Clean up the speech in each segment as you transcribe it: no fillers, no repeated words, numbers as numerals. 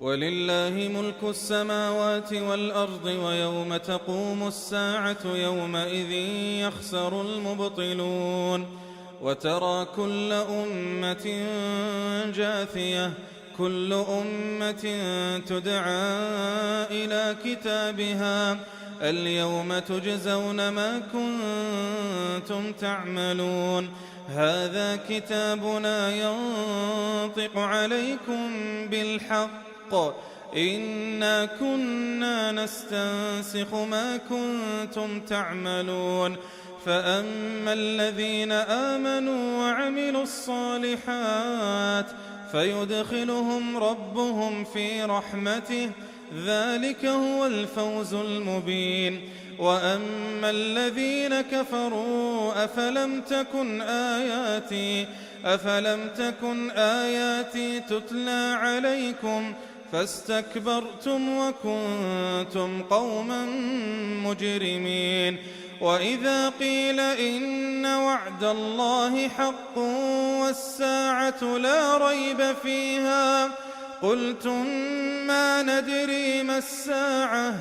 ولله ملك السماوات والأرض ويوم تقوم الساعة يومئذ يخسر المبطلون وترى كل أمة جاثية كل أمة تدعى إلى كتابها اليوم تجزون ما كنتم تعملون هذا كتابنا ينطق عليكم بالحق إنا كنا نستنسخ ما كنتم تعملون فأما الذين آمنوا وعملوا الصالحات فيدخلهم ربهم في رحمته ذلك هو الفوز المبين وأما الذين كفروا أفلم تكن آياتي تتلى عليكم فاستكبرتم وكنتم قوما مجرمين وإذا قيل إن وعد الله حق والساعة لا ريب فيها قلتم ما ندري ما الساعة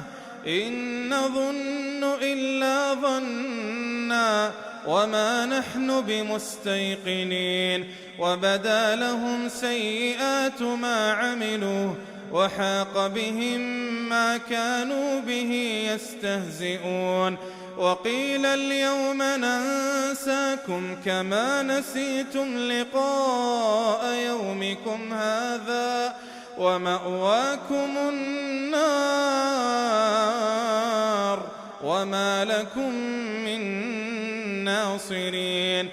إن نظن إلا ظنا وما نحن بمستيقنين وبدا لهم سيئات ما عملوا وحاق بهم ما كانوا به يستهزئون وقيل اليوم ننساكم كما نسيتم لقاء يومكم هذا ومأواكم النار وما لكم من ناصرين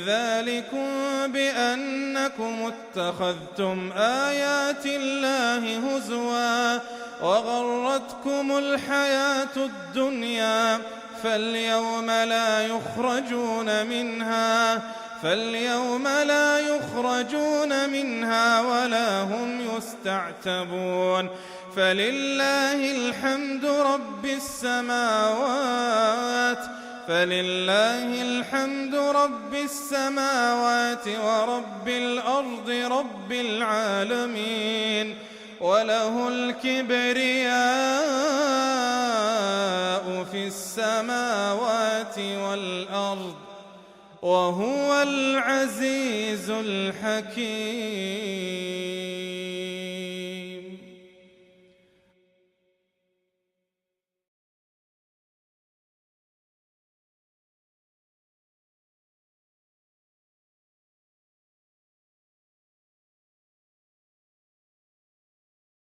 ذلكم بأنكم اتخذتم آيات الله هزوا وغرتكم الحياة الدنيا فاليوم لا يخرجون منها ولا هم يستعتبون فلله الحمد رب السماوات ورب الأرض رب العالمين وله الكبرياء في السماوات والأرض وهو العزيز الحكيم.